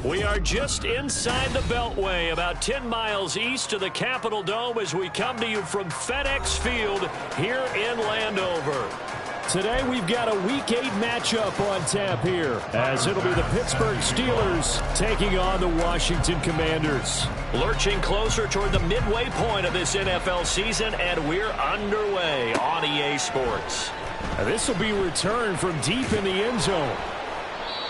We are just inside the Beltway, about 10 miles east of the Capitol Dome as we come to you from FedEx Field here in Landover. Today we've got a Week 8 matchup on tap here, as it'll be the Pittsburgh Steelers taking on the Washington Commanders. Lurching closer toward the midway point of this NFL season, and we're underway on EA Sports. This will be returned from deep in the end zone.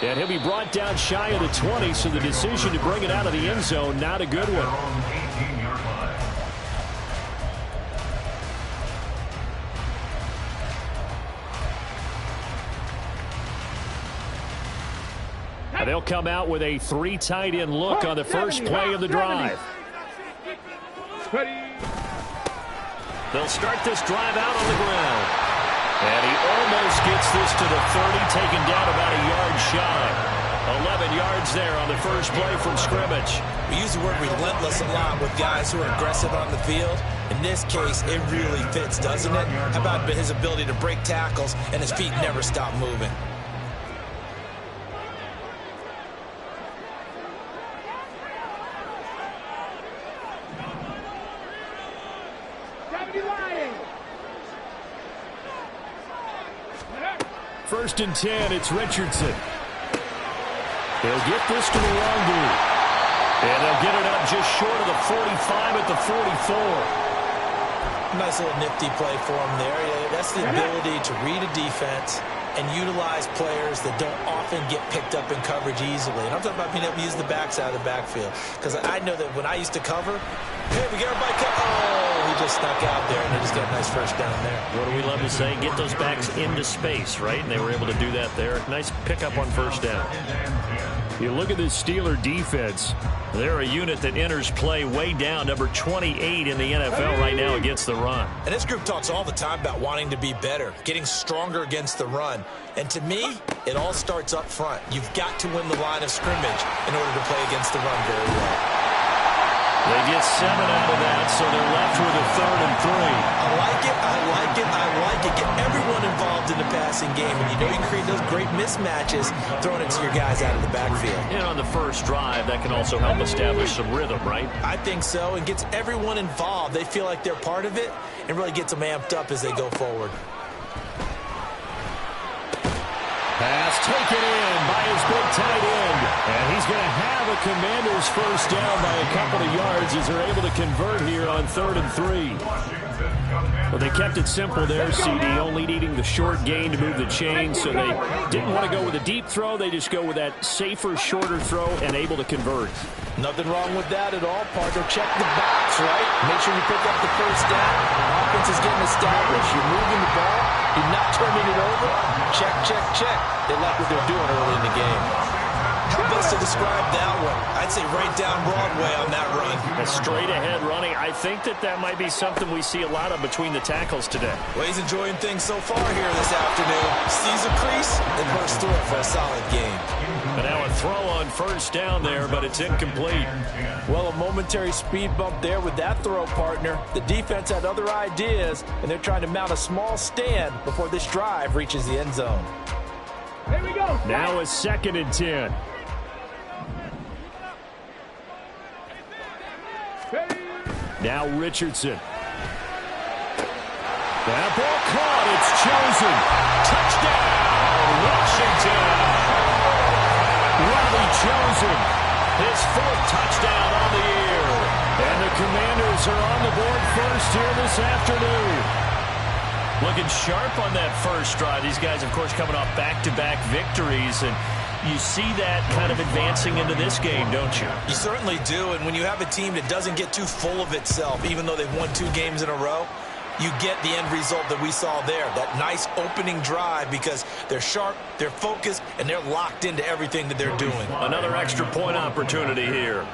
And he'll be brought down shy of the 20, so the decision to bring it out of the end zone, not a good one. And they'll come out with a 3 tight end look on the first play of the drive. They'll start this drive out on the ground. And he almost gets this to the 30, taken down about a yard shy. 11 yards there on the first play from scrimmage. We use the word relentless a lot with guys who are aggressive on the field. In this case, it really fits, doesn't it? How about his ability to break tackles and his feet never stop moving? First and 10, it's Richardson. They'll get this to the wrong dude. And they'll get it up just short of the 45 at the 44. Nice little nifty play for him there. Yeah, that's the ability to read a defense and utilize players that don't often get picked up in coverage easily. And I'm talking about being able to use the backside of the backfield. Because I know that when I used to cover, hey, we got everybody covered. Oh, he just snuck out there, and they just got a nice first down there. What do we love to say? Get those backs into space, right? And they were able to do that there. Nice pickup on first down. You look at this Steeler defense. They're a unit that enters play way down, number 28 in the NFL right now against the run. And this group talks all the time about wanting to be better, getting stronger against the run. And to me, it all starts up front. You've got to win the line of scrimmage in order to play against the run very well. They get 7 out of that, so they're left with a 3rd and 3. I like it, I like it, I like it. Get everyone involved in the passing game. And you know you can create those great mismatches throwing it to your guys out of the backfield. And on the first drive, that can also help establish some rhythm, right? I think so, and gets everyone involved. They feel like they're part of it and really gets them amped up as they go forward. Pass taken in by his big tight end. And he's going to have a Commanders first down by a couple of yards as they're able to convert here on 3rd and 3. Well, they kept it simple there, CD, only needing the short gain to move the chain, so they didn't want to go with a deep throw. They just go with that safer, shorter throw and able to convert. Nothing wrong with that at all, partner. Check the box, right? Make sure you pick up the first down. Offense is getting established. You're moving the ball. You're not turning it over. Check, check, check. They like what they're doing early in the game. How best to describe that one? I'd say right down Broadway on that run. A straight-ahead running. I think that might be something we see a lot of between the tackles today. Well, he's enjoying things so far here this afternoon. Sees a crease and bursts through it for a solid game. But now a throw on first down there, but it's incomplete. Well, a momentary speed bump there with that throw, partner. The defense had other ideas, and they're trying to mount a small stand before this drive reaches the end zone. Here we go. Now a 2nd and 10. Now Richardson. That ball caught. It's chosen. Touchdown, Washington. Robbie Chosen, his 4th touchdown on the year. And the Commanders are on the board first here this afternoon. Looking sharp on that first drive. These guys, of course, coming off back-to-back victories, and you see that kind of advancing into this game, don't you? You certainly do, and when you have a team that doesn't get too full of itself, even though they've won 2 games in a row, you get the end result that we saw there, that nice opening drive, because they're sharp, they're focused, and they're locked into everything that they're doing. Another extra point opportunity here.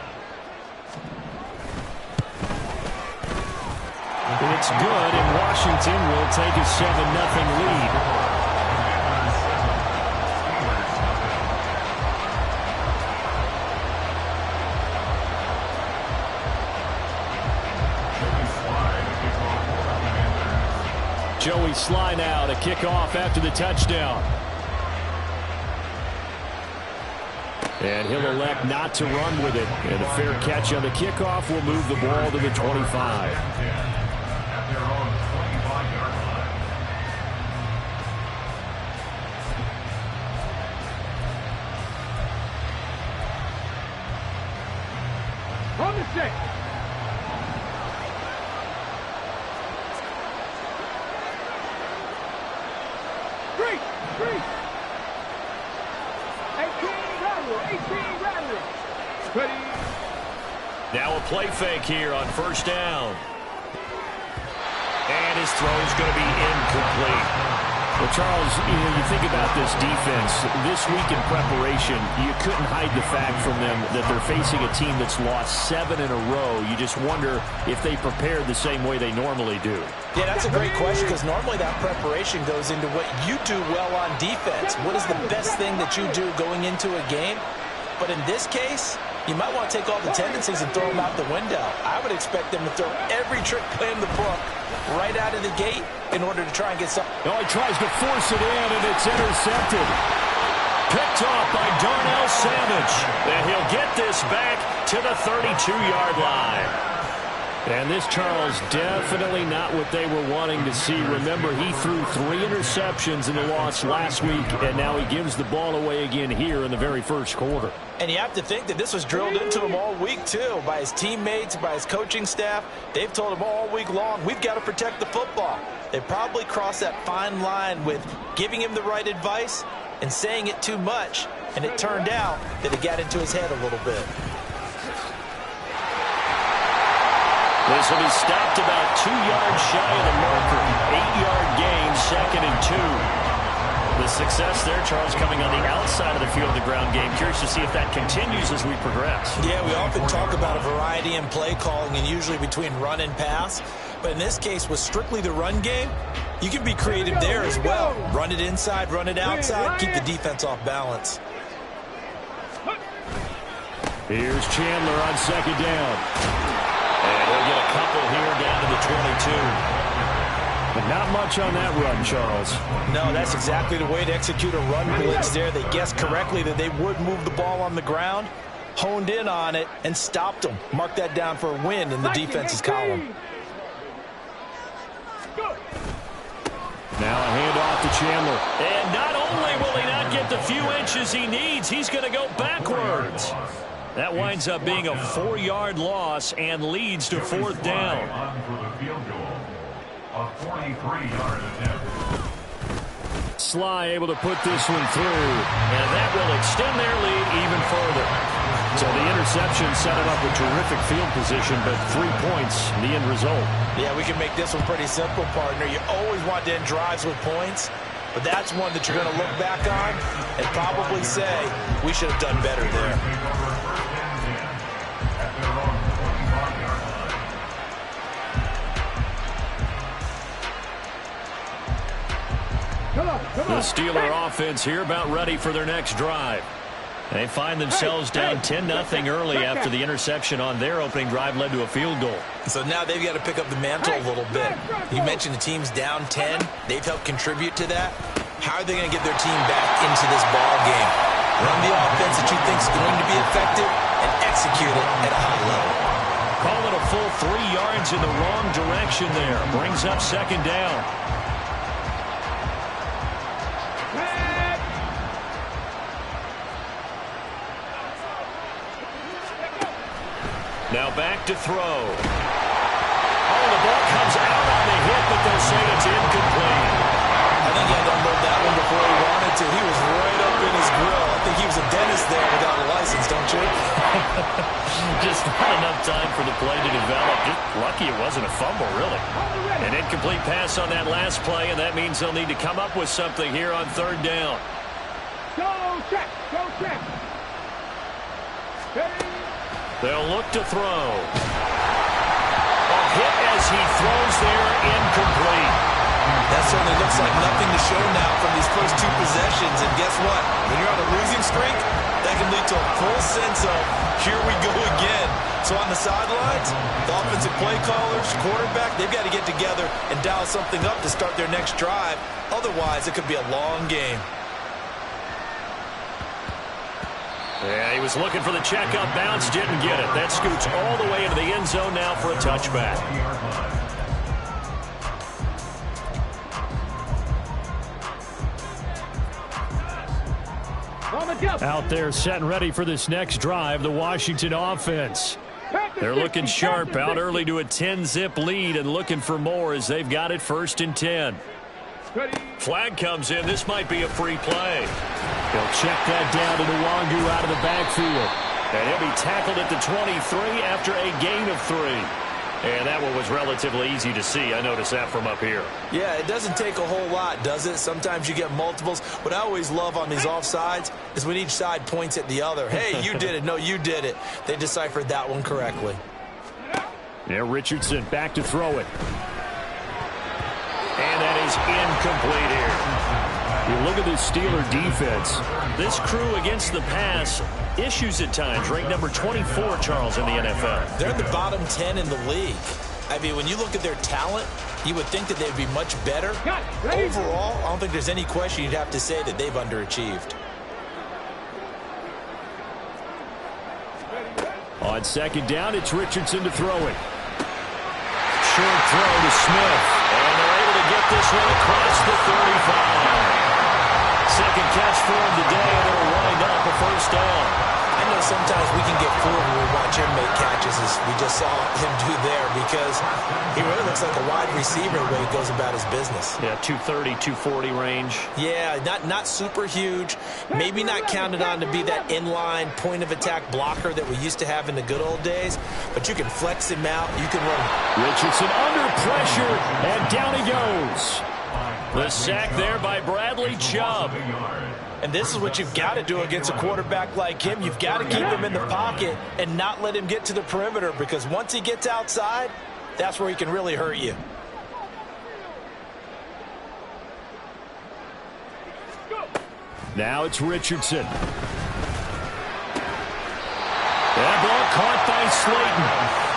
It's good, and Washington will take a 7-0 lead. Joey Sly now to kick off after the touchdown. And he'll elect not to run with it. And a fair catch on the kickoff will move the ball to the 25. On the 6. 3. 18 Rattler. Ready. Now a play fake here on first down. And his throw is going to be incomplete. Well, Charles, you think about this defense. This week in preparation, you couldn't hide the fact from them that they're facing a team that's lost 7 in a row. You just wonder if they prepared the same way they normally do. Yeah, that's a great question, because normally that preparation goes into what you do well on defense. What is the best thing that you do going into a game? But in this case, you might want to take all the tendencies and throw them out the window. I would expect them to throw every trick play in the book right out of the gate in order to try and get something. Oh, he tries to force it in, and it's intercepted. Picked off by Darnell Savage. And he'll get this back to the 32-yard line. And this, Charles, definitely not what they were wanting to see. Remember, he threw 3 interceptions in the loss last week, and now he gives the ball away again here in the very first quarter. And you have to think that this was drilled into him all week, too, by his teammates, by his coaching staff. They've told him all week long, we've got to protect the football. They probably crossed that fine line with giving him the right advice and saying it too much, and it turned out that it got into his head a little bit. This will be stopped about 2 yards shy of the marker. 8-yard gain, 2nd and 2. The success there, Charles, coming on the outside of the field of the ground game. Curious to see if that continues as we progress. Yeah, we often talk about a variety in play calling, and usually between run and pass. But in this case, with strictly the run game, you can be creative there as well. Run it inside, run it outside, keep the defense off balance. Here's Chandler on 2nd down. And he'll get a couple here down to the 22. But not much on that run, Charles. No, that's exactly the way to execute a run blitz there. They guessed correctly that they would move the ball on the ground, honed in on it, and stopped them. Mark that down for a win in the defense's column. Now a handoff to Chandler. And not only will he not get the few inches he needs, he's going to go backwards. That winds up being a 4-yard loss and leads to 4th down. Sly able to put this one through, and that will extend their lead even further. So the interception set him up with terrific field position, but 3 points, the end result. Yeah, we can make this one pretty simple, partner. You always want to end drives with points, but that's one that you're going to look back on and probably say, we should have done better there. The Steeler offense here about ready for their next drive. They find themselves down 10-0 early after the interception on their opening drive led to a field goal. So now they've got to pick up the mantle a little bit. You mentioned the team's down 10. They've helped contribute to that. How are they going to get their team back into this ball game? Run the offense that you think is going to be effective and execute it at a high level. Call it a full 3 yards in the wrong direction there. Brings up 2nd down. Now back to throw. Oh, the ball comes out on the hit, but they'll say it's incomplete. I think he had to unload that one before he wanted to. He was right up in his grill. I think he was a dentist there without a license, don't you? Just not enough time for the play to develop. Just lucky it wasn't a fumble, really. An incomplete pass on that last play, and that means they'll need to come up with something here on 3rd down. Go check. Go check. They'll look to throw. A hit as he throws there, incomplete. That certainly looks like nothing to show now from these first 2 possessions. And guess what? When you're on a losing streak, that can lead to a full sense of, here we go again. So on the sidelines, the offensive play callers, quarterback, they've got to get together and dial something up to start their next drive. Otherwise, it could be a long game. Yeah, he was looking for the checkup bounce, didn't get it. That scoots all the way into the end zone now for a touchback. Out there set and ready for this next drive, the Washington offense. They're looking sharp, out early to a 10-zip lead and looking for more as they've got it 1st and 10. Flag comes in. This might be a free play. They'll check that down to Nwangu out of the backfield. And he'll be tackled at the 23 after a gain of 3. And that one was relatively easy to see. I noticed that from up here. Yeah, it doesn't take a whole lot, does it? Sometimes you get multiples. What I always love on these offsides is when each side points at the other. Hey, you did it. No, you did it. They deciphered that one correctly. Yeah, Richardson back to throw it. And that is incomplete here. You look at this Steeler defense. This crew against the pass, issues at times. Ranked number 24, Charles, in the NFL. They're in the bottom 10 in the league. I mean, when you look at their talent, you would think that they'd be much better. Overall, I don't think there's any question you'd have to say that they've underachieved. On 2nd down, it's Richardson to throw it. Short throw to Smith. And they're able to get this one across the 35. Second catch for him today, and it'll wind up a 1st down. I know sometimes we can get fooled when we watch him make catches, as we just saw him do there, because he really looks like a wide receiver the way he goes about his business. Yeah, 230, 240 range. Yeah, not super huge. Maybe not counted on to be that inline point-of-attack blocker that we used to have in the good old days, but you can flex him out. You can run. Richardson under pressure, and down he goes. The sack there by Bradley Chubb. And this is what you've got to do against a quarterback like him. You've got to keep him in the pocket and not let him get to the perimeter, because once he gets outside, that's where he can really hurt you. Now it's Richardson. That ball caught by Slayton.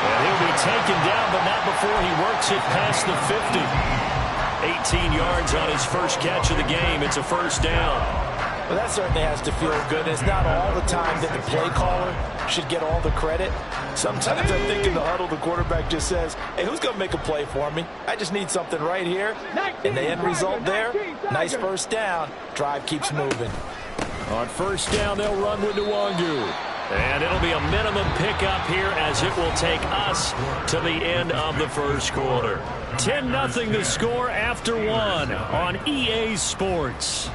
And he'll be taken down, but not before he works it past the 50. 18 yards on his first catch of the game. It's a 1st down. Well, that certainly has to feel good. It's not all the time that the play caller should get all the credit. Sometimes I think in the huddle, the quarterback just says, hey, who's going to make a play for me? I just need something right here. And the end result there, nice 1st down. Drive keeps moving. On 1st down, they'll run with Nwangu. And it'll be a minimum pickup here as it will take us to the end of the 1st quarter. 10-0 the score after 1 on EA Sports.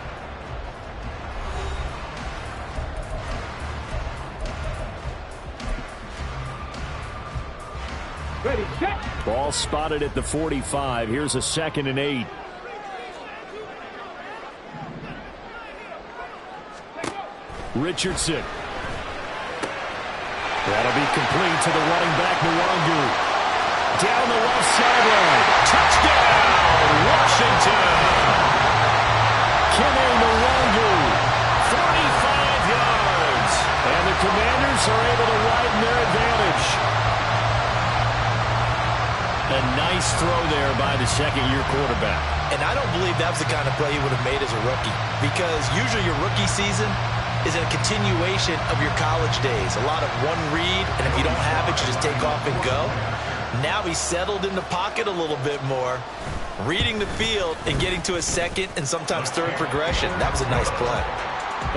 Ready, set. Ball spotted at the 45. Here's a 2nd and 8. Richardson. That'll be complete to the running back, Nwangu. Down the left sideline. Touchdown, Washington. Kene Nwangu, 45 yards. And the Commanders are able to widen their advantage. A nice throw there by the 2nd-year quarterback. And I don't believe that was the kind of play he would have made as a rookie, because usually your rookie season is a continuation of your college days. A lot of one read, and if you don't have it, you just take off and go. Now he's settled in the pocket a little bit more, reading the field and getting to a 2nd and sometimes 3rd progression. That was a nice play.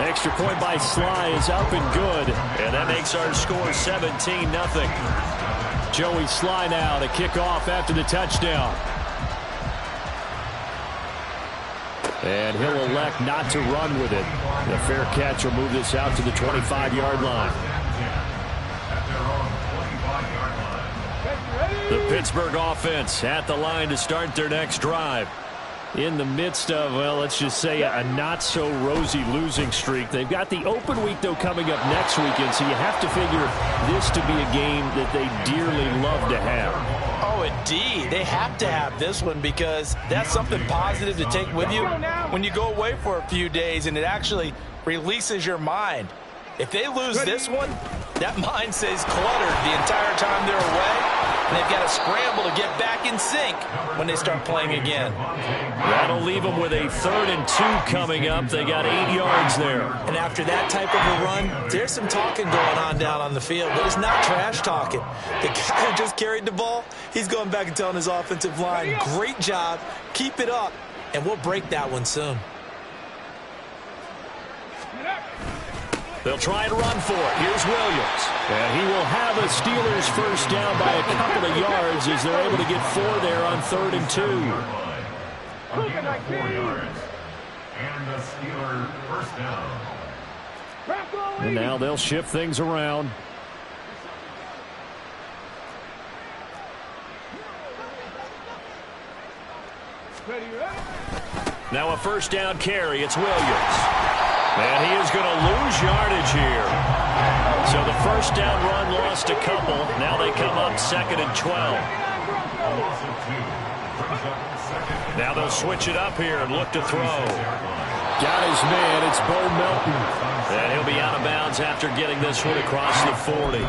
Extra point by Sly is up and good. And that makes our score 17-0. Joey Sly now to kick off after the touchdown. And he'll elect not to run with it. The fair catch will move this out to the 25-yard line. The Pittsburgh offense at the line to start their next drive. In the midst of, well, let's just say a not-so-rosy losing streak. They've got the open week, though, coming up next weekend, so you have to figure this to be a game that they dearly love to have. Oh, indeed. They have to have this one, because that's something positive to take with you when you go away for a few days, and it actually releases your mind. If they lose this one, that mind stays cluttered the entire time they're away. and they've got to scramble to get back in sync when they start playing again. That'll leave them with a 3rd and 2 coming up. They got 8 yards there. And after that type of a run, there's some talking going on down on the field, but it's not trash talking. The guy who just carried the ball, he's going back and telling his offensive line, great job, keep it up, and we'll break that one soon. They'll try and run for it. Here's Williams. And he will have the Steelers first down by a couple of yards as they're able to get 4 there on 3rd and 2. And the Steelers first down. And now they'll shift things around. Now a first down carry. It's Williams. And he is going to lose yardage here. So the first down run lost a couple. Now they come up 2nd and 12. Now they'll switch it up here and look to throw. Got his man. It's Bo Melton. And he'll be out of bounds after getting this one across the 40.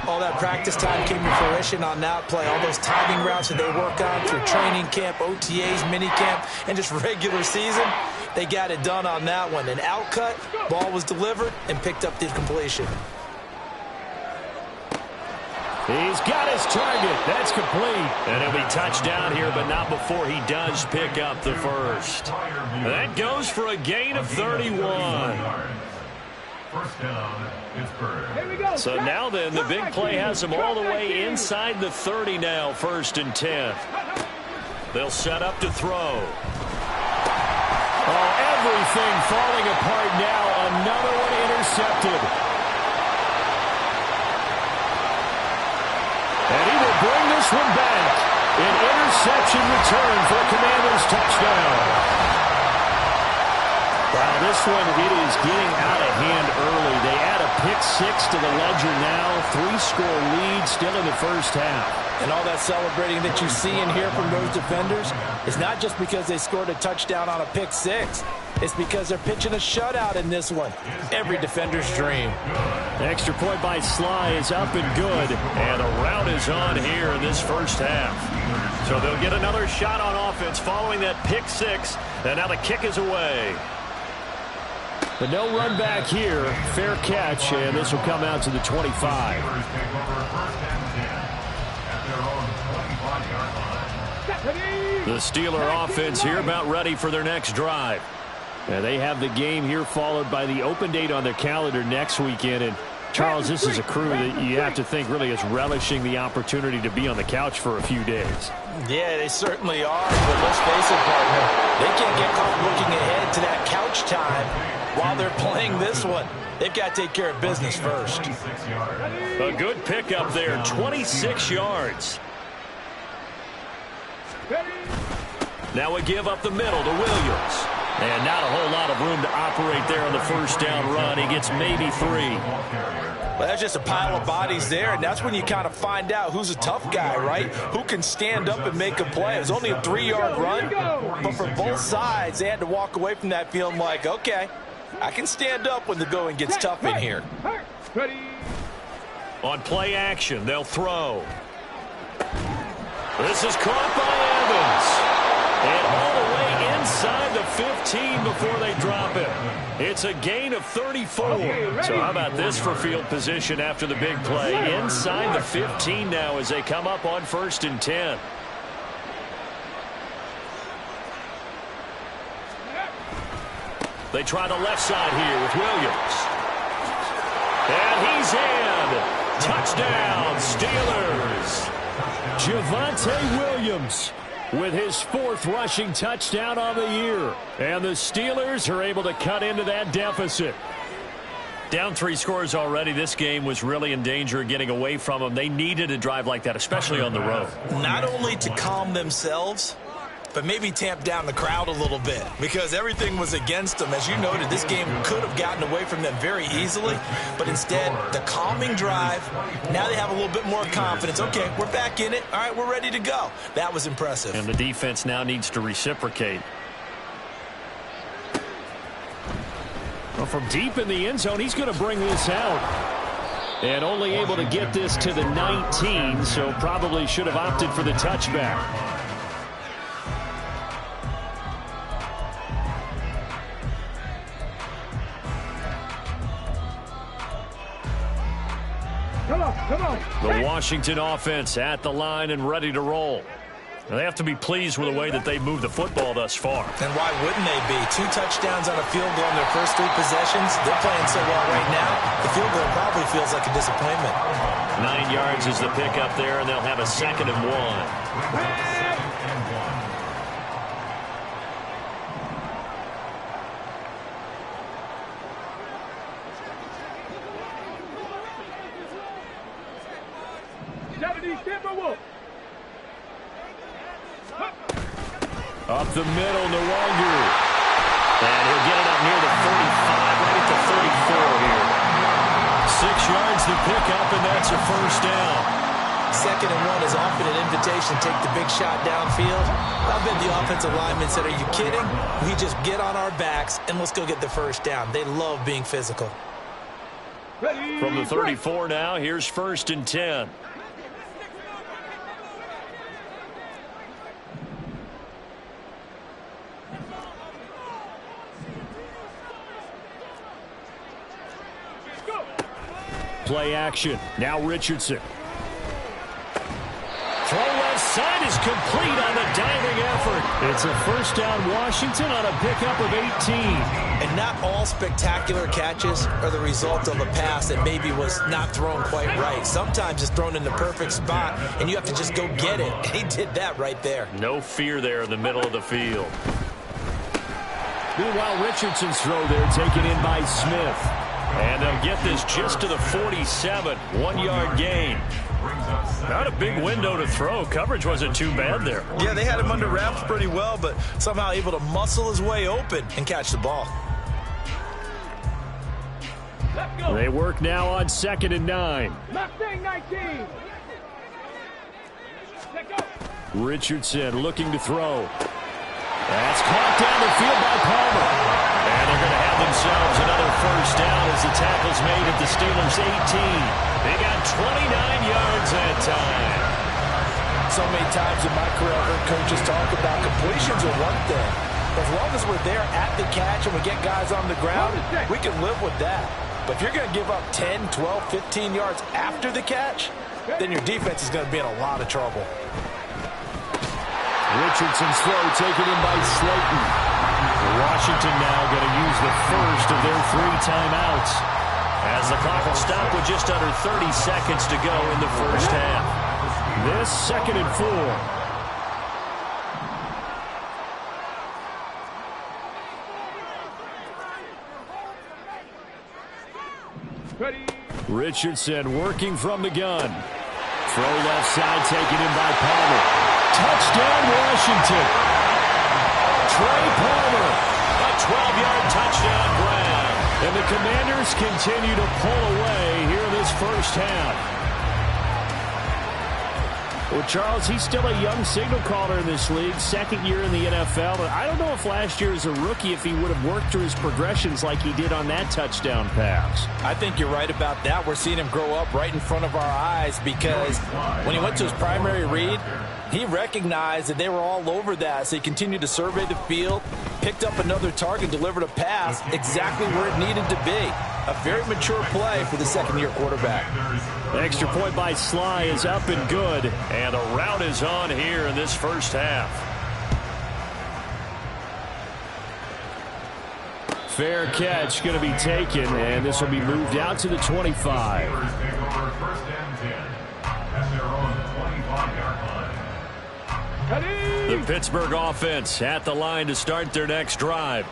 All that practice time came to fruition on that play. All those timing routes that they work on through training camp, OTAs, mini camp, and just regular season, they got it done on that one. An out cut, ball was delivered, and picked up the completion. He's got his target. That's complete. And he'll be touchdown here, but not before he does pick up the first. That goes for a gain of 31. First down, Pittsburgh. So now then, the big play has him all the way inside the 30 now, 1st and 10. They'll set up to throw. Oh, everything falling apart now. Another one intercepted. And he will bring this one back. An interception return for a Commanders touchdown. Wow, this one, it is getting out of hand early. They add a pick-6 to the ledger now. 3-score lead still in the first half. And all that celebrating that you see and hear from those defenders is not just because they scored a touchdown on a pick-6. It's because they're pitching a shutout in this one. Every defender's dream. The extra point by Sly is up and good. And a rout is on here in this first half. So they'll get another shot on offense following that pick-6. And now the kick is away. But no run back here. Fair catch, and this will come out to the 25. The Steeler offense here about ready for their next drive. And they have the game here followed by the open date on their calendar next weekend. And Charles, this is a crew that you have to think really is relishing the opportunity to be on the couch for a few days. Yeah, they certainly are. But let's face it, partner, they can't get caught looking ahead to that couch time while they're playing this one. They've got to take care of business first. A good pickup there, 26 yards. Now we give up the middle to Williams. And not a whole lot of room to operate there on the first down run. He gets maybe 3. Well, that's just a pile of bodies there, and that's when you kind of find out who's a tough guy, right? Who can stand up and make a play. It was only a 3-yard run, but for both sides, they had to walk away from that feeling like, okay, I can stand up when the going gets tough in here. On play action, they'll throw. This is caught by Evans. And all the way inside the 15 before they drop it. It's a gain of 34. So how about this for field position after the big play? Inside the 15 now as they come up on 1st and 10. They try the left side here with Williams. And he's in. Touchdown, Steelers. Javonte Williams with his 4th rushing touchdown on the year. And the Steelers are able to cut into that deficit. Down 3 scores already. This game was really in danger of getting away from them. They needed a drive like that, especially on the road. Not only to calm themselves, but maybe tamp down the crowd a little bit because everything was against them. As you noted, this game could have gotten away from them very easily, but instead, the calming drive, now they have a little bit more confidence. Okay, we're back in it. All right, we're ready to go. That was impressive. And the defense now needs to reciprocate. Well, from deep in the end zone, he's going to bring this out. And only able to get this to the 19, so probably should have opted for the touchback. Come on. The Washington offense at the line and ready to roll. Now they have to be pleased with the way that they moved the football thus far. And why wouldn't they be? 2 touchdowns on a field goal in their first 3 possessions. They're playing so well right now, the field goal probably feels like a disappointment. 9 yards is the pickup there, and they'll have a 2nd and 1. Up the middle, no longer. And he'll get it up near the 35, right at the 34 here. 6 yards to pick up, and that's a first down. 2nd and 1 is often an invitation. Take the big shot downfield. I bet the offensive linemen said, are you kidding? We just get on our backs, and let's go get the first down. They love being physical. From the 34 now, here's 1st and 10. Play action. Now Richardson. Throw left side is complete on the diving effort. It's a first down Washington on a pickup of 18. And not all spectacular catches are the result of a pass that maybe was not thrown quite right. Sometimes it's thrown in the perfect spot, and you have to just go get it. And he did that right there. No fear there in the middle of the field. Meanwhile, Richardson's throw there taken in by Smith. And they'll get this just to the 47. 1-yard gain. Not a big window to throw. Coverage wasn't too bad there. Yeah, they had him under wraps pretty well, but somehow able to muscle his way open and catch the ball. They work now on 2nd and 9. Mustang 19. Richardson looking to throw. That's caught down the field by Palmer. And they're going to have themselves another first down as the tackle's made at the Steelers' 18. They got 29 yards that time. So many times in my career I've heard coaches talk about completions are one thing. As long as we're there at the catch and we get guys on the ground, we can live with that. But if you're going to give up 10, 12, 15 yards after the catch, then your defense is going to be in a lot of trouble. Richardson's throw taken in by Slayton. Washington now going to use the first of their 3 timeouts as the clock will stop with just under 30 seconds to go in the first half. This 2nd and 4. Richardson working from the gun. Throw left side taken in by Palmer. Touchdown Washington. Trey Palmer. A 12-yard touchdown grab. And the Commanders continue to pull away here in this first half. Well, Charles, he's still a young signal caller in this league, 2nd year in the NFL. But I don't know if last year as a rookie if he would have worked through his progressions like he did on that touchdown pass. I think you're right about that. We're seeing him grow up right in front of our eyes because when he went to his primary read, he recognized that they were all over that, so he continued to survey the field, picked up another target, delivered a pass exactly where it needed to be. A very mature play for the 2nd-year quarterback. The extra point by Sly is up and good, and the route is on here in this first half. Fair catch going to be taken, and this will be moved out to the 25. The Pittsburgh offense at the line to start their next drive.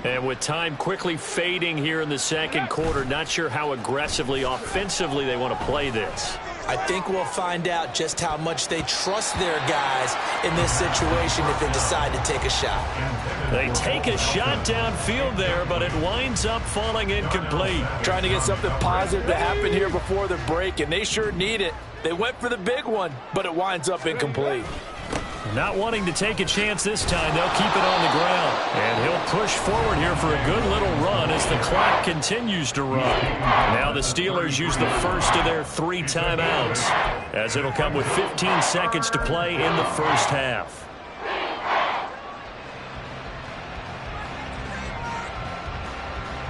And with time quickly fading here in the 2nd quarter, not sure how aggressively, offensively they want to play this. I think we'll find out just how much they trust their guys in this situation if they decide to take a shot. They take a shot downfield there, but it winds up falling incomplete. Trying to get something positive to happen here before the break, and they sure need it. They went for the big one, but it winds up incomplete. Not wanting to take a chance this time, they'll keep it on the ground. And he'll push forward here for a good little run as the clock continues to run. Now the Steelers use the first of their 3 timeouts, as it'll come with 15 seconds to play in the first half.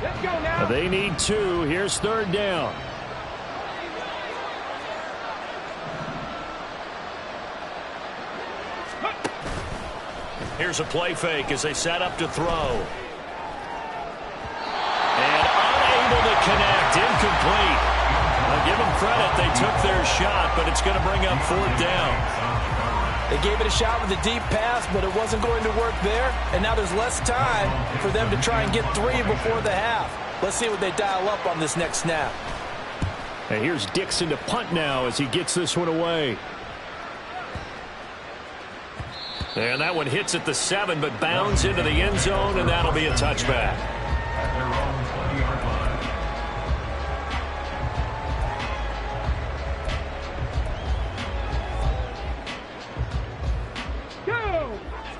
Let's go now. They need 2. Here's 3rd down. Here's a play fake as they set up to throw. And unable to connect. Incomplete. I'll give them credit. They took their shot, but it's going to bring up 4th down. They gave it a shot with a deep pass, but it wasn't going to work there. And now there's less time for them to try and get 3 before the half. Let's see what they dial up on this next snap. And here's Dixon to punt now as he gets this one away. And that one hits at the 7, but bounds into the end zone, and that'll be a touchback. At their own 20-yard line.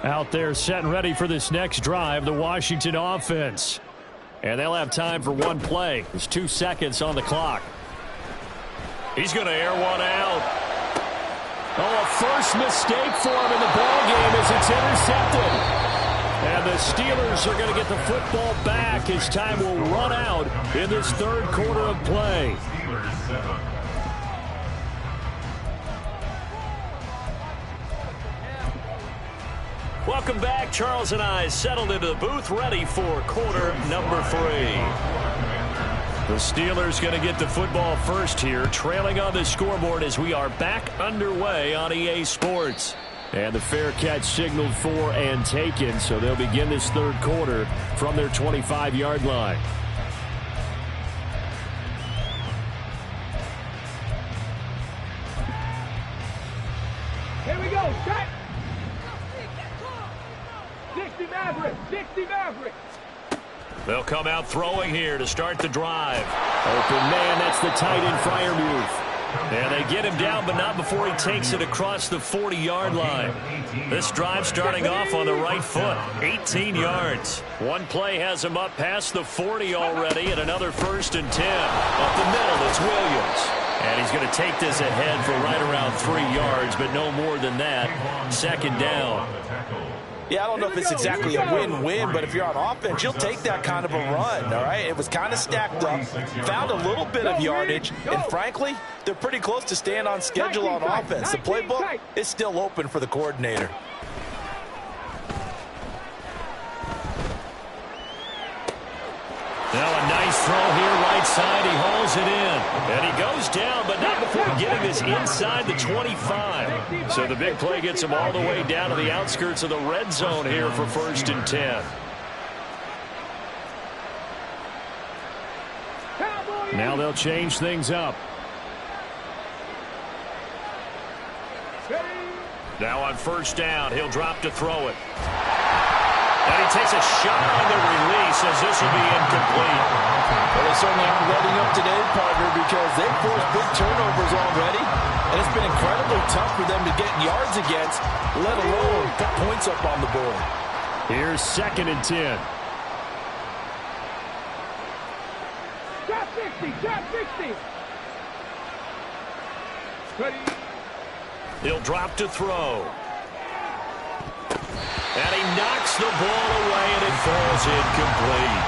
Go! Out there set and ready for this next drive, the Washington offense. And they'll have time for 1 play. There's 2 seconds on the clock. He's going to air one out. Oh, a first mistake for him in the ball game as it's intercepted. And the Steelers are going to get the football back as time will run out in this 3rd quarter of play. Steelers 7. Welcome back. Charles and I settled into the booth, ready for quarter number 3. The Steelers going to get the football first here, trailing on the scoreboard as we are back underway on EA Sports. And the fair catch signaled for and taken, so they'll begin this 3rd quarter from their 25-yard line. Here we go. Set. 60 Maverick. 60 Maverick. They'll come out throwing here to start the drive. Open man, that's the tight end Freiermuth. And they get him down, but not before he takes it across the 40-yard line. This drive starting off on the right foot. 18 yards. 1 play has him up past the 40 already, and another 1st and 10. Up the middle, it's Williams. And he's going to take this ahead for right around 3 yards, but no more than that. 2nd down. Yeah, I don't know if it's exactly a win-win, but if you're on offense, you'll take that kind of a run, all right? It was kind of stacked up, found a little bit of yardage, and frankly, they're pretty close to staying on schedule on offense. The playbook is still open for the coordinator. Now a nice throw here, right side. He hauls it in. And he goes down, but not before getting this inside the 25. So the big play gets him all the way down to the outskirts of the red zone here for 1st and 10. Now they'll change things up. Now on 1st down, he'll drop to throw it. And he takes a shot on the release as this will be incomplete. Well, they certainly aren't letting up today, partner, because they've forced big turnovers already, and it's been incredibly tough for them to get yards against, let alone put points up on the board. Here's 2nd and 10. Top 60. Top 60. Ready. He'll drop to throw. And he knocks the ball away, and it falls incomplete.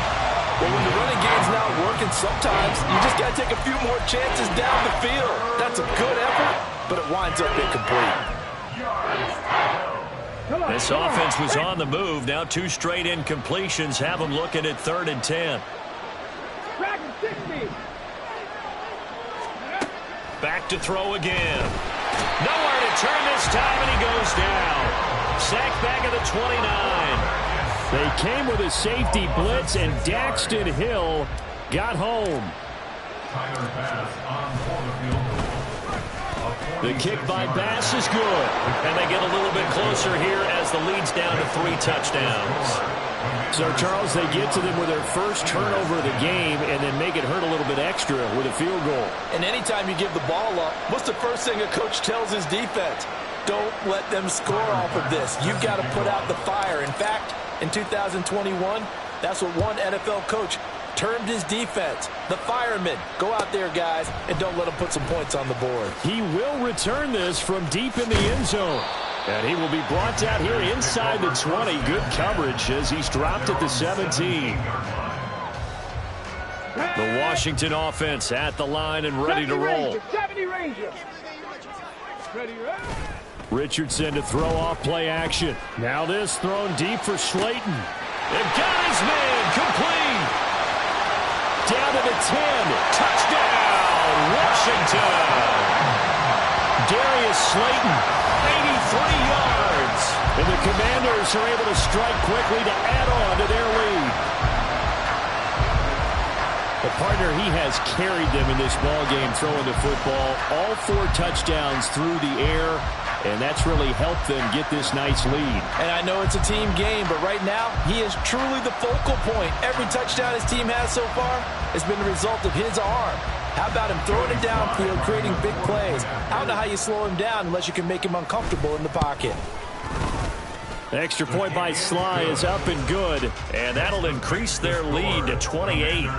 Well, when the running game's not working, sometimes you just got to take a few more chances down the field. That's a good effort, but it winds up incomplete. This offense was on the move. Now 2 straight incompletions have them looking at 3rd and 10. Dragon 60. Back to throw again. Nowhere to turn this time, and he goes down. Sacked back at the 29. They came with a safety blitz, and Daxton Hill got home. The kick by Bass is good, and they get a little bit closer here as the lead's down to 3 touchdowns. So, Charles, they get to them with their first turnover of the game and then make it hurt a little bit extra with a field goal. And anytime you give the ball up, what's the first thing a coach tells his defense? Don't let them score off of this. You've got to put out the fire. In fact, in 2021, that's what one NFL coach termed his defense, the firemen. Go out there, guys, and don't let them put some points on the board. He will return this from deep in the end zone. And he will be brought down here inside the 20. Good coverage as he's dropped at the 17. The Washington offense at the line and ready to roll. 70 Rangers. Ready, ready. Richardson to throw off play action. Now this thrown deep for Slayton. They've got his man complete. Down to the 10. Touchdown, Washington. Darius Slayton, 83 yards. And the Commanders are able to strike quickly to add on to their lead. The partner, he has carried them in this ballgame throwing the football. All 4 touchdowns through the air, and that's really helped them get this nice lead. And I know it's a team game, but right now, he is truly the focal point. Every touchdown his team has so far has been the result of his arm. How about him throwing it downfield, creating big plays? I don't know how you slow him down unless you can make him uncomfortable in the pocket. Extra point by Sly is up and good, and that'll increase their lead to 28.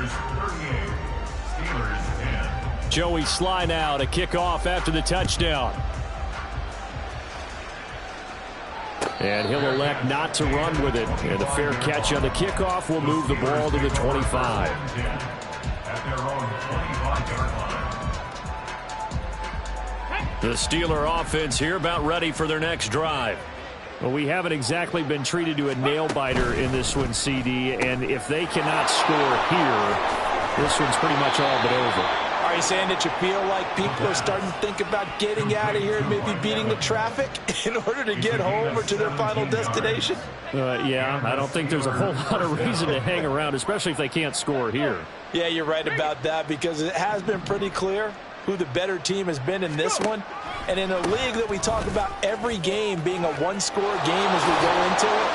Joey Sly now to kick off after the touchdown. And he'll elect not to run with it. And a fair catch on the kickoff will move the ball to the 25. The Steeler offense here about ready for their next drive. Well, we haven't exactly been treated to a nail-biter in this one, CD. And if they cannot score here, this one's pretty much all but over. Are you saying that you feel like people are starting to think about getting out of here and maybe beating the traffic in order to get home or to their final destination? Yeah, I don't think there's a whole lot of reason to hang around, especially if they can't score here. Yeah, you're right about that because it has been pretty clear who the better team has been in this one. And in a league that we talk about every game being a one-score game as we go into it,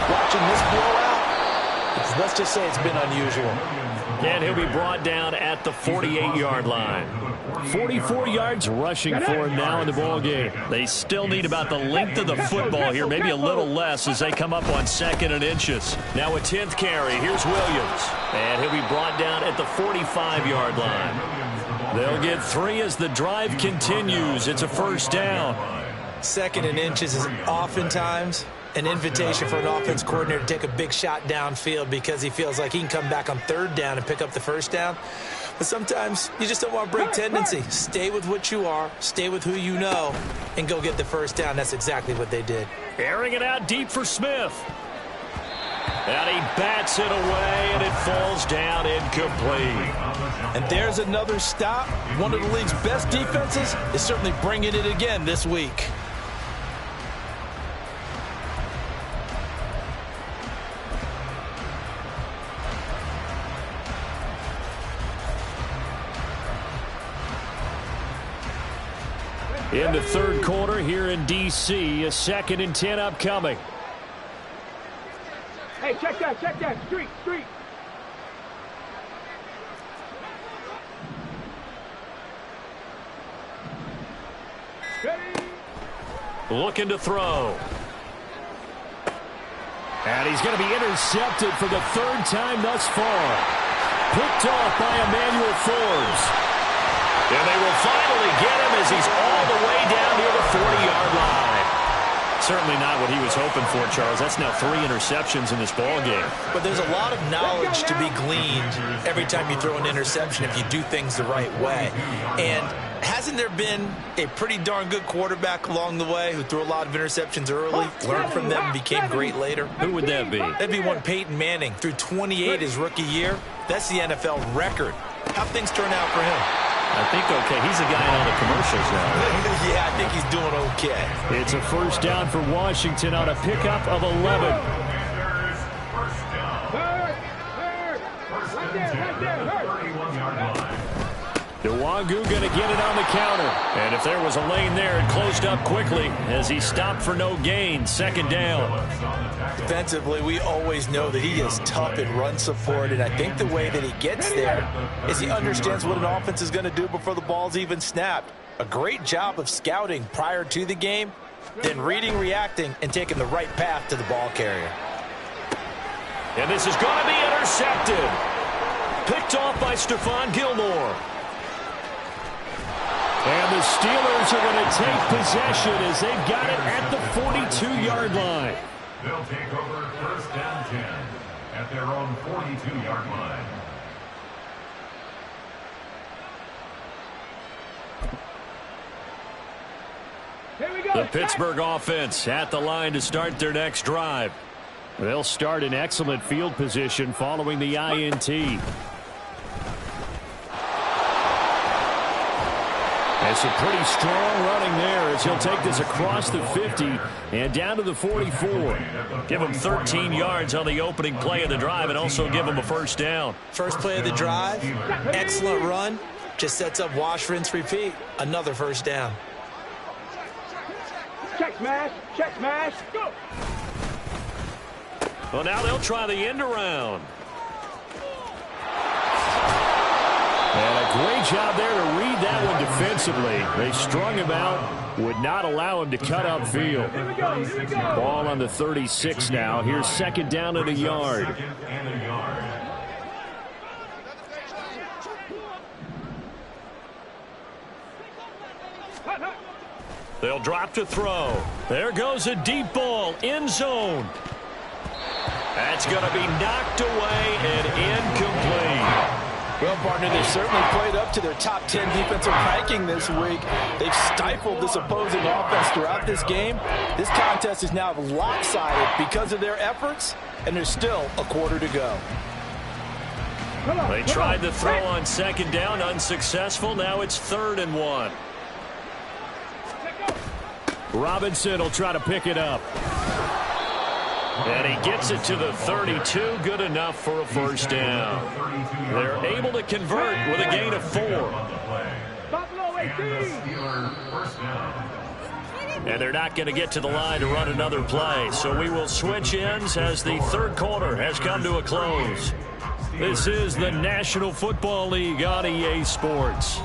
watching this blowout, let's just say it's been unusual. And he'll be brought down at the 48-yard line. 44 yards rushing for him now in the ball game. They still need about the length of the football here, maybe a little less as they come up on 2nd and inches. Now a 10th carry. Here's Williams. And he'll be brought down at the 45-yard line. They'll get 3 as the drive continues. It's a first down. 2nd and inches is oftentimes an invitation for an offense coordinator to take a big shot downfield because he feels like he can come back on 3rd down and pick up the first down. But sometimes you just don't want to break tendency. Stay with what you are, stay with who you know, and go get the first down. That's exactly what they did. Airing it out deep for Smith. And he bats it away, and it falls down incomplete. And there's another stop. One of the league's best defenses is certainly bringing it again this week. In the 3rd quarter here in D.C., a 2nd and 10 upcoming. Hey, check that. Street. Ready. Looking to throw. And he's going to be intercepted for the 3rd time thus far. Picked off by Emmanuel Forbes. And they will finally get him as he's all the way down near the 40-yard line. Certainly not what he was hoping for, Charles. That's now 3 interceptions in this ball game. But there's a lot of knowledge to be gleaned every time you throw an interception if you do things the right way. And hasn't there been a pretty darn good quarterback along the way who threw a lot of interceptions early, learned from them, and became great later? Who would that be? That'd be one Peyton Manning. Threw 28 his rookie year. That's the NFL record. How'd things turn out for him? I think okay. He's the guy on the commercials now. Yeah, I think he's doing okay. It's a first down for Washington on a pickup of 11. Nwangu going to get it on the counter. And if there was a lane there, it closed up quickly as he stopped for no gain. Second down. Defensively, we always know that he is tough in run support, and I think the way that he gets there is he understands what an offense is going to do before the ball's even snapped. A great job of scouting prior to the game, then reading, reacting, and taking the right path to the ball carrier. And this is going to be intercepted. Picked off by Stephon Gilmore. And the Steelers are going to take possession as they've got it at the 42-yard line. They'll take over first down 10 at their own 42-yard line. Here we go. The Pittsburgh offense at the line to start their next drive. They'll start in excellent field position following the INT. And some pretty strong running there as he'll take this across the 50 and down to the 44. Give him 13 yards on the opening play of the drive and also give him a first down. First play of the drive, excellent run. Just sets up wash, rinse, repeat. Another first down. Check smash, go. Well, now they'll try the end around. And a great job there to read that one defensively. They strung him out, would not allow him to cut upfield. Here we go. Ball on the 36 now. Here's second down and a yard. They'll drop to throw. There goes a deep ball, end zone. That's going to be knocked away and incomplete. Well, partner, they've certainly played up to their top 10 defensive ranking this week. They've stifled this opposing offense throughout this game. This contest is now lopsided because of their efforts, and there's still a quarter to go. They tried the throw on second down, unsuccessful. Now it's 3rd and 1. Robinson will try to pick it up. And he gets it to the 32. Good enough for a first down. They're able to convert with a gain of 4. And they're not going to get to the line to run another play. So we will switch ends as the third quarter has come to a close. This is the National Football League on EA Sports.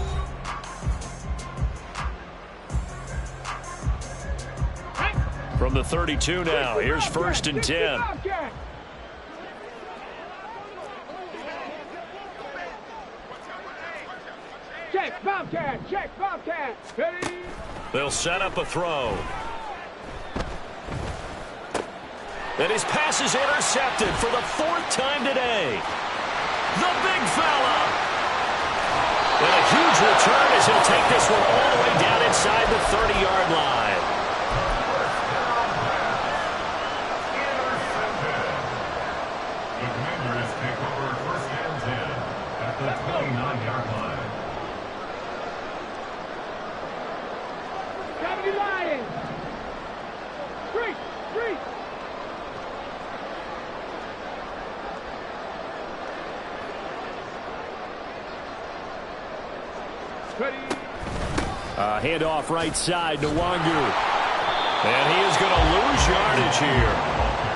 From the 32 now, here's 1st and 10. Check, Bobcat. Ready? They'll set up a throw. And his pass is intercepted for the 4th time today. The big fella. And a huge return as he'll take this one all the way down inside the 30-yard line. Handoff right side to Nwangu. And he is going to lose yardage here.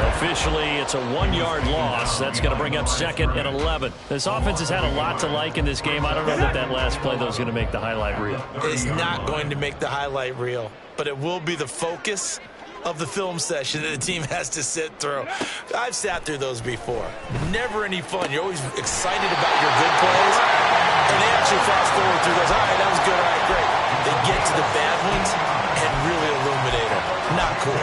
Officially, it's a 1-yard loss. That's going to bring up 2nd and 11. This offense has had a lot to like in this game. I don't know that last play, though, is going to make the highlight reel. It's not going to make the highlight reel, but it will be the focus of the film session that the team has to sit through. I've sat through those before. Never any fun. You're always excited about your good plays, and they actually fast forward through those. All right, that was good. All right, great. They get to the bad ones and really illuminate them. Not cool.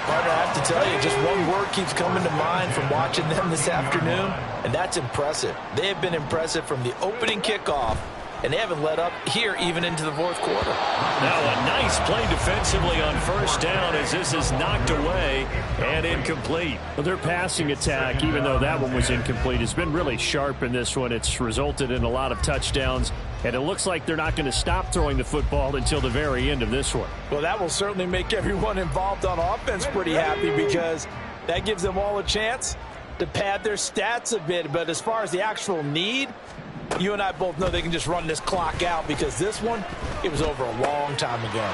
But I have to tell you, just one word keeps coming to mind from watching them this afternoon, and that's impressive. They have been impressive from the opening kickoff, and they haven't let up here even into the 4th quarter. Now a nice play defensively on first down as this is knocked away and incomplete. Well, their passing attack, even though that one was incomplete, has been really sharp in this one. It's resulted in a lot of touchdowns, and it looks like they're not going to stop throwing the football until the very end of this one. Well, that will certainly make everyone involved on offense pretty happy because that gives them all a chance to pad their stats a bit. But as far as the actual need, You and I both know they can just run this clock out because this one, it was over a long time ago.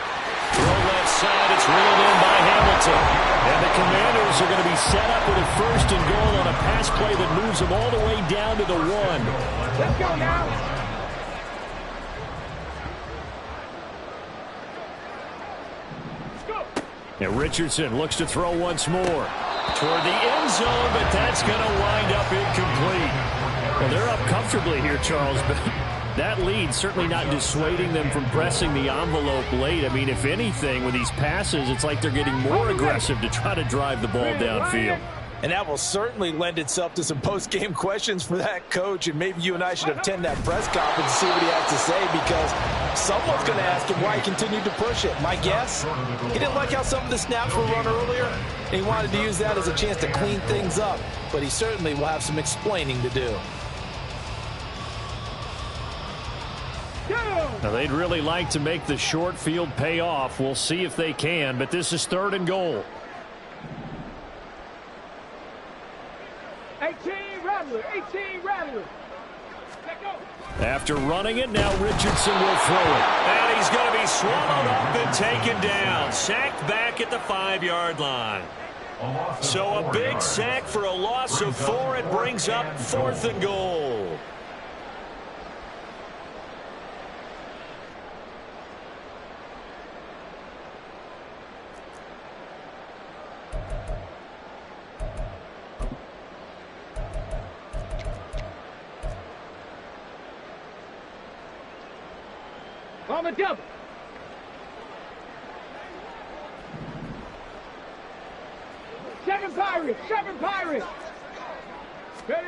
Throw left side, it's reeled in by Hamilton. And the Commanders are going to be set up with a 1st and goal on a pass play that moves them all the way down to the 1. Let's go now. And Richardson looks to throw once more toward the end zone, but that's going to wind up incomplete. Well, they're up comfortably here, Charles, but that lead certainly not dissuading them from pressing the envelope late. I mean, if anything, with these passes, it's like they're getting more aggressive to try to drive the ball downfield. And that will certainly lend itself to some post-game questions for that coach, and maybe you and I should attend that press conference and see what he has to say, because someone's going to ask him why he continued to push it. My guess, he didn't like how some of the snaps were run earlier, and he wanted to use that as a chance to clean things up, but he certainly will have some explaining to do. Now, they'd really like to make the short field pay off. We'll see if they can, but this is 3rd and goal. 18 Rattler, 18 Rattler. Let go. After running it, now Richardson will throw it. And he's going to be swallowed up and taken down. Sacked back at the 5-yard line. So a big sack for a loss of 4. It brings up 4th and goal. On the double. Second Pirate, second Pirate. Ready?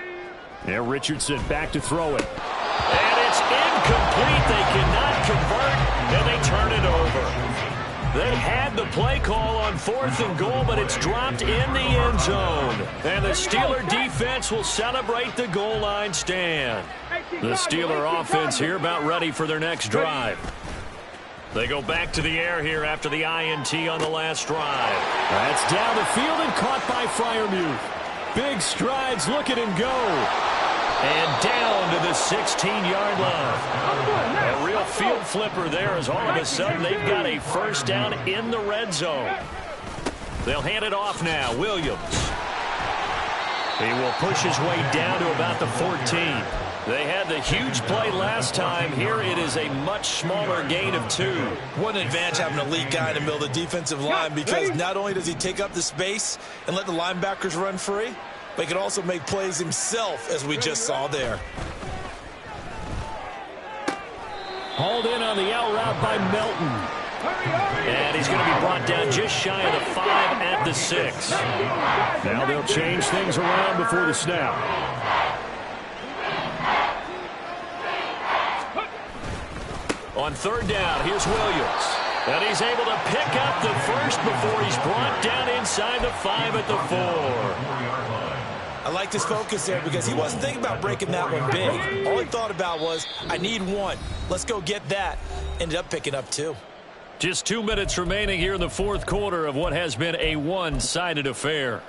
Yeah, Richardson back to throw it. And it's incomplete. They cannot convert, and they turn it over. They had the play call on 4th and goal, but it's dropped in the end zone. And the Steeler defense will celebrate the goal line stand. The Steeler offense here about ready for their next drive. They go back to the air here after the INT on the last drive. That's down the field and caught by Freiermuth. Big strides, look at him go. And down to the 16-yard line. A real field flipper there as all of a sudden they've got a 1st down in the red zone. They'll hand it off now. Williams. He will push his way down to about the 14. They had the huge play last time. Here it is a much smaller gain of 2. What an advantage having an elite guy in the middle of the defensive line, because not only does he take up the space and let the linebackers run free, but he can also make plays himself, as we just saw there. Hauled in on the out route by Melton. And he's going to be brought down just shy of the 5 at the 6. Now they'll change things around before the snap. On 3rd down, here's Williams. And he's able to pick up the 1st before he's brought down inside the 5 at the 4. I like his focus there because he wasn't thinking about breaking that one big. All he thought about was, I need 1. Let's go get that. Ended up picking up 2. Just 2 minutes remaining here in the 4th quarter of what has been a one-sided affair.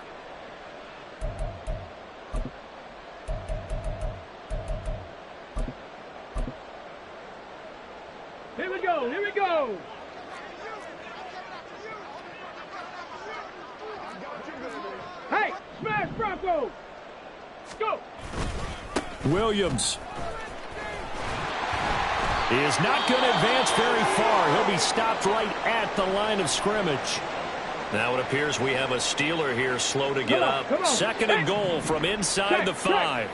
Here we go, here we go. Hey, smash Bronco. Go. Williams is not going to advance very far. He'll be stopped right at the line of scrimmage. Now it appears we have a Steeler here slow to get up. 2nd and goal from inside the 5.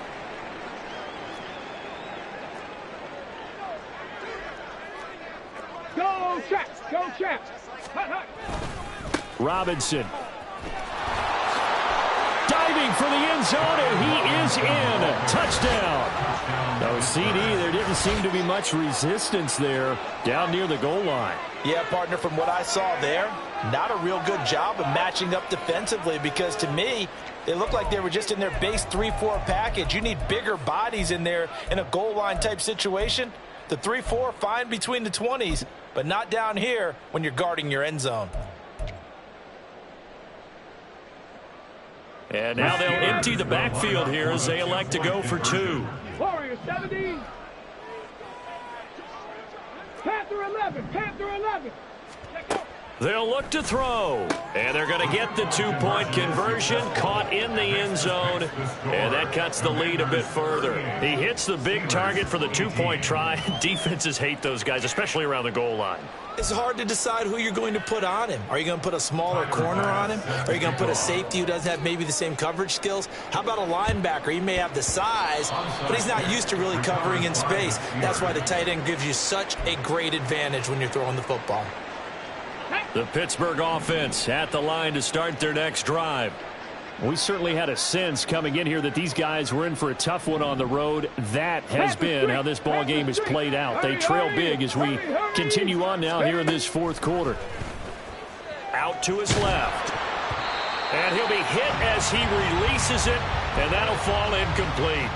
Go, Chaps. Go, Chaps. Hut, hut. Robinson. Diving for the end zone, and he is in. Touchdown. No, CD, there didn't seem to be much resistance there down near the goal line. Yeah, partner, from what I saw there, not a real good job of matching up defensively, because to me, they looked like they were just in their base 3-4 package. You need bigger bodies in there in a goal line type situation. The 3-4, fine between the 20s, but not down here when you're guarding your end zone. And now they'll empty the backfield here as they elect to go for 2. Warrior 70. Panther 11. Panther 11. They'll look to throw, and they're going to get the two-point conversion, caught in the end zone, and that cuts the lead a bit further. He hits the big target for the two-point try. Defenses hate those guys, especially around the goal line. It's hard to decide who you're going to put on him. Are you going to put a smaller corner on him? Are you going to put a safety who doesn't have maybe the same coverage skills? How about a linebacker? He may have the size, but he's not used to really covering in space. That's why the tight end gives you such a great advantage when you're throwing the football. The Pittsburgh offense at the line to start their next drive. We certainly had a sense coming in here that these guys were in for a tough one on the road. That has been how this ball game is played out. They trail big as we continue on now here in this fourth quarter. Out to his left. And he'll be hit as he releases it, and that'll fall incomplete.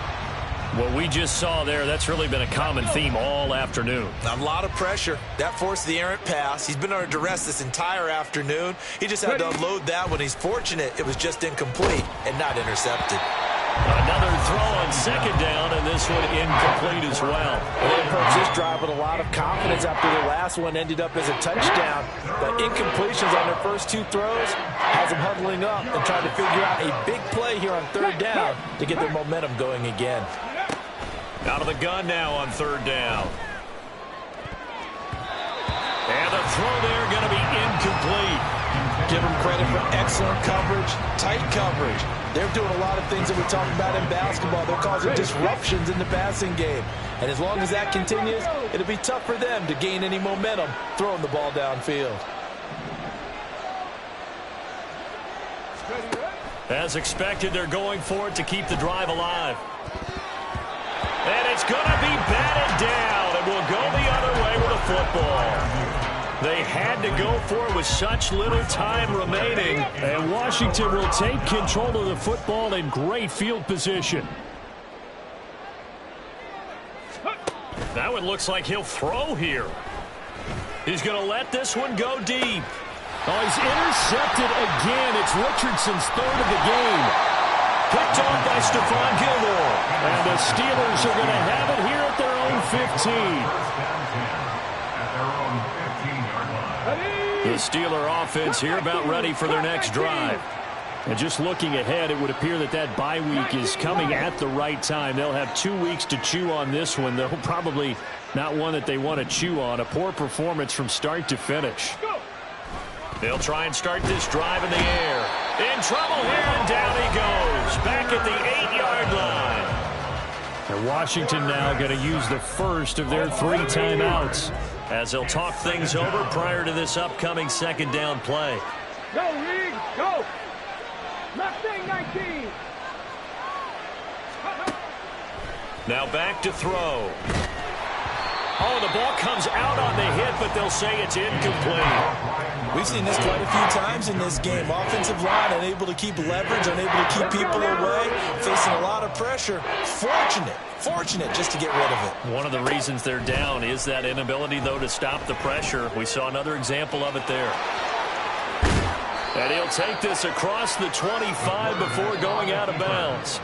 What we just saw there, that's really been a common theme all afternoon. A lot of pressure. That forced the errant pass. He's been under duress this entire afternoon. He just had to unload that one. He's fortunate it was just incomplete and not intercepted. Another throw on second down, and this one incomplete as well. They approached this drive with a lot of confidence after the last one ended up as a touchdown. But incompletions on their first two throws has them huddling up and trying to figure out a big play here on third down to get their momentum going again. Out of the gun now on third down. And the throw there going to be incomplete. Give them credit for excellent coverage, tight coverage. They're doing a lot of things that we talk about in basketball. They're causing disruptions in the passing game. And as long as that continues, it'll be tough for them to gain any momentum throwing the ball downfield. As expected, they're going for it to keep the drive alive. And it's going to be batted down, and we'll go the other way with a football. They had to go for it with such little time remaining. And Washington will take control of the football in great field position. That one looks like he'll throw here. He's going to let this one go deep. Oh, he's intercepted again. It's Richardson's third of the game. Picked off by Stephon Gilmore. And the Steelers are going to have it here at their own 15. The Steeler offense here about ready for their next drive. And just looking ahead, it would appear that that bye week is coming at the right time. They'll have 2 weeks to chew on this one, though probably not one that they want to chew on. A poor performance from start to finish. They'll try and start this drive in the air. In trouble here, and down he goes. Back at the 8-yard line. And Washington now going to use the first of their 3 timeouts as they'll talk things over prior to this upcoming second down play. Go, Reed, go. Mustang 19. Now back to throw. Oh, the ball comes out on the hit, but they'll say it's incomplete. We've seen this quite a few times in this game. Offensive line unable to keep leverage, unable to keep people away, facing a lot of pressure. Fortunate just to get rid of it. One of the reasons they're down is that inability, though, to stop the pressure. We saw another example of it there. And he'll take this across the 25 before going out of bounds.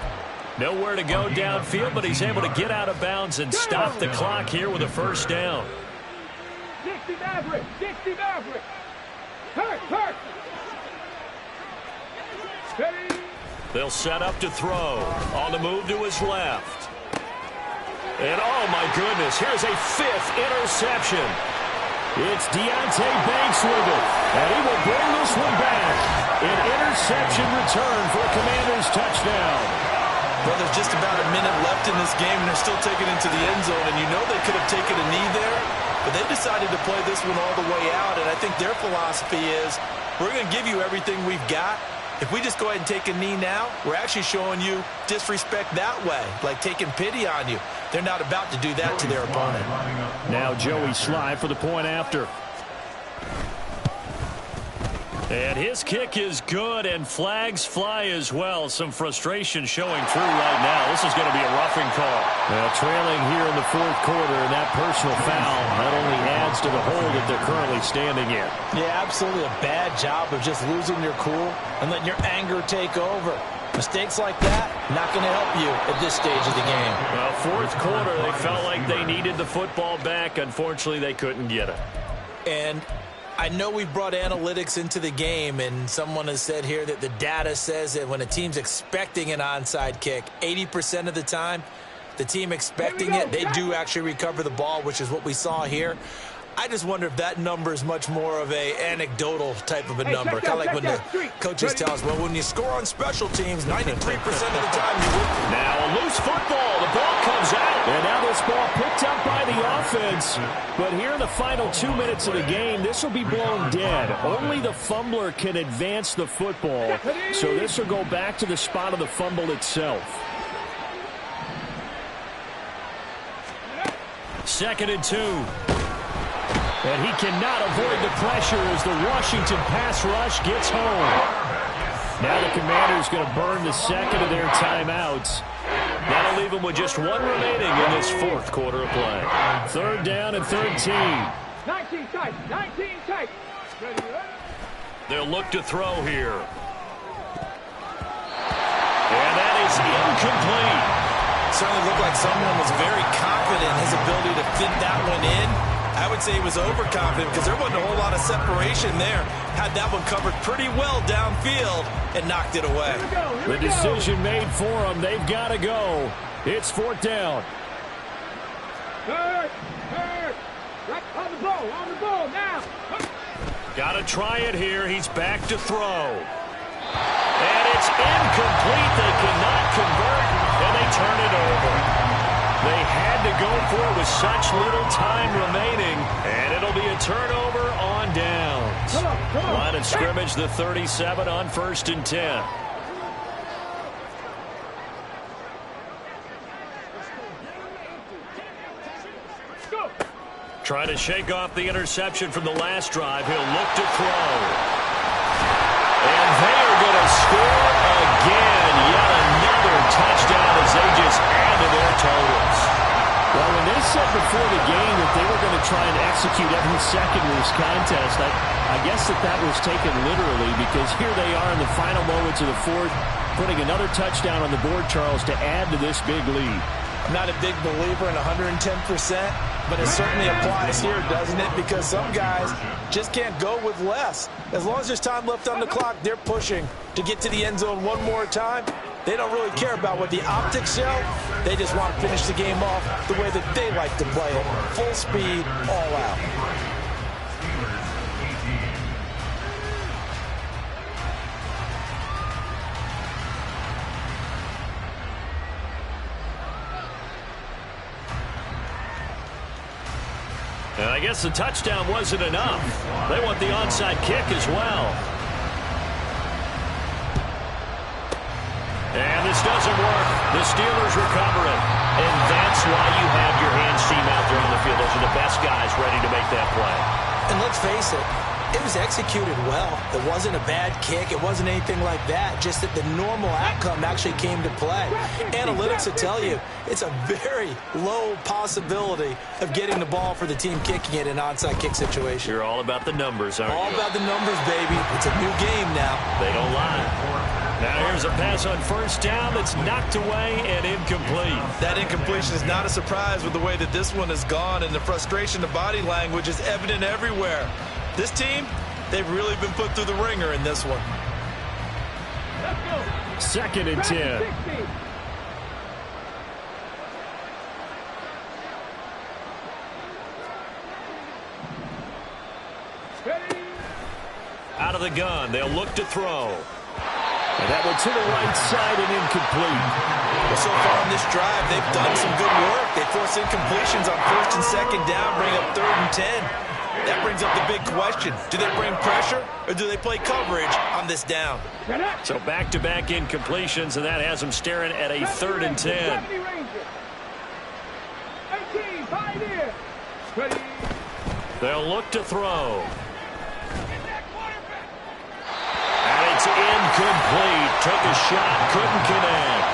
Nowhere to go downfield, but he's able to get out of bounds and stop the clock here with a first down. 60 Maverick, 60 Maverick. Hurt. They'll set up to throw. On the move to his left. And oh my goodness, here's a 5th interception. It's Deonte Banks with it. And he will bring this one back. An interception return for a Commanders touchdown. Well, there's just about a minute left in this game, and they're still taking it into the end zone. And you know they could have taken a knee there, but they decided to play this one all the way out. And I think their philosophy is, we're going to give you everything we've got. If we just go ahead and take a knee now, we're actually showing you disrespect that way, like taking pity on you. They're not about to do that to their opponent. Now Joey Sly for the point after. And his kick is good, and flags fly as well. Some frustration showing through right now. This is going to be a roughing call. Trailing here in the fourth quarter, and that personal foul not only adds to the hole that they're currently standing in. Yeah, absolutely a bad job of just losing your cool and letting your anger take over. Mistakes like that, not going to help you at this stage of the game. Well, fourth quarter, they felt like they needed the football back. Unfortunately, they couldn't get it. And I know we've brought analytics into the game, and someone has said here that the data says that when a team's expecting an onside kick, 80% of the time, the team expecting it, they do actually recover the ball, which is what we saw here. I just wonder if that number is much more of a anecdotal type of a number. Kind of like when the coaches tell us, well, when you score on special teams, 93% of the time you win. Now a loose football. The ball comes out. And now this ball picked up by the offense. But here in the final 2 minutes of the game, this will be blown dead. Only the fumbler can advance the football. So this will go back to the spot of the fumble itself. 2nd and 2. And he cannot avoid the pressure as the Washington pass rush gets home. Now the Commanders going to burn the second of their timeouts. That'll leave them with just one remaining in this fourth quarter of play. 3rd down and 13. 19 tight, 19 tight. They'll look to throw here. And that is incomplete. Certainly looked like someone was very confident in his ability to fit that one in. I would say he was overconfident because there wasn't a whole lot of separation there. Had that one covered pretty well downfield and knocked it away. The decision made for them. They've got to go. It's 4th down. Third. Right on the ball now. Got to try it here. He's back to throw. And it's incomplete. They cannot convert, and they turn it over. They had to go for it with such little time remaining, and it'll be a turnover on downs. Line of scrimmage, the 37 on 1st and 10. Trying to shake off the interception from the last drive. He'll look to throw. And they are going to score again. Yet another touchdown as they just add to their totals. Well, when they said before the game that they were going to try and execute every second of this contest, I guess that was taken literally, because here they are in the final moments of the fourth, putting another touchdown on the board, Charles, to add to this big lead. I'm not a big believer in 110%, but it certainly applies here, doesn't it? Because some guys just can't go with less. As long as there's time left on the clock, they're pushing to get to the end zone one more time. They don't really care about what the optics show. They just want to finish the game off the way that they like to play it. Full speed, all out. And I guess the touchdown wasn't enough. They want the onside kick as well. And this doesn't work. The Steelers recover it. And that's why you have your hands team out there on the field. Those are the best guys ready to make that play. And let's face it, it was executed well. It wasn't a bad kick. It wasn't anything like that. Just that the normal outcome actually came to play. Analytics will tell you it's a very low possibility of getting the ball for the team kicking it in an onside kick situation. You're all about the numbers, aren't you? All about the numbers, baby. It's a new game now. They don't lie. Now here's a pass on 1st down that's knocked away and incomplete. That incompletion is not a surprise with the way that this one has gone, and the frustration, the body language is evident everywhere. This team, they've really been put through the ringer in this one. 2nd and 10. Out of the gun, they'll look to throw. And that one to the right side and incomplete. Well, so far on this drive, they've done some good work. They force incompletions on 1st and 2nd down, bring up 3rd and 10. That brings up the big question. Do they bring pressure, or do they play coverage on this down? So back-to-back incompletions, and that has them staring at a 3rd and 10. They'll look to throw. And it's incomplete. Took a shot, couldn't connect.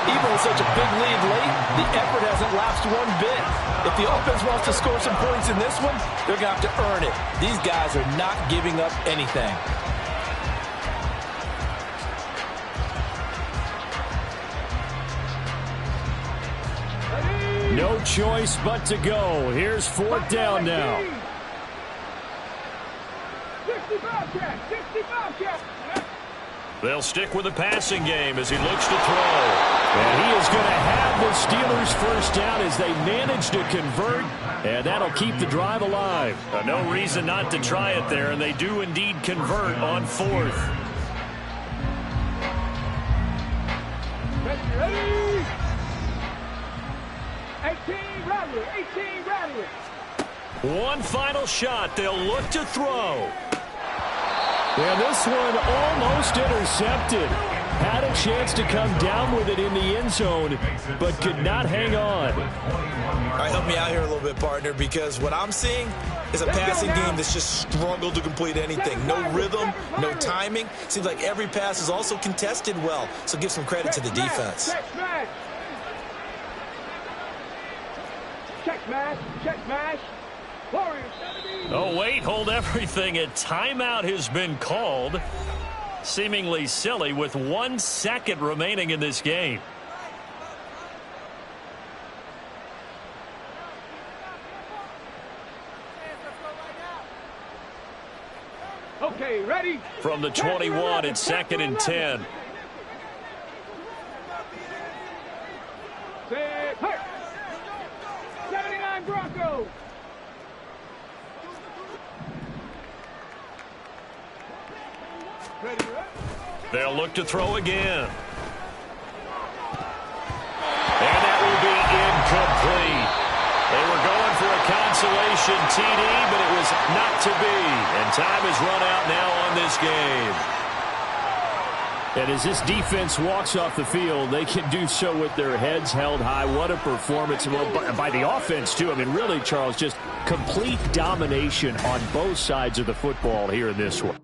Even with such a big lead late, the effort hasn't lapsed one bit. If the offense wants to score some points in this one, they're going to have to earn it. These guys are not giving up anything. choice but to go. Here's fourth down now. 65 catch, 65 catch. They'll stick with the passing game as he looks to throw. And he is going to have the Steelers first down as they manage to convert, and that'll keep the drive alive. No reason not to try it there, and they do indeed convert on fourth. Ready? 18 Rattler, 18 Rattler. One final shot. They'll look to throw. And this one almost intercepted. Had a chance to come down with it in the end zone, but could not hang on. All right, help me out here a little bit, partner, because what I'm seeing is a passing game that's just struggled to complete anything. No rhythm, no timing. Seems like every pass is also contested well, so give some credit to the defense. Check smash. Check smash. Check smash. Warriors. Oh, wait, hold everything. A timeout has been called. Seemingly silly with 1 second remaining in this game. Okay, ready? From the 21, it's 2nd and 10. Set, hurt. 79 Broncos. Ready, ready? They'll look to throw again. And that will be incomplete. They were going for a consolation TD, but it was not to be. And time has run out now on this game. And as this defense walks off the field, they can do so with their heads held high. What a performance by the offense, too. I mean, really, Charles, just complete domination on both sides of the football here in this one.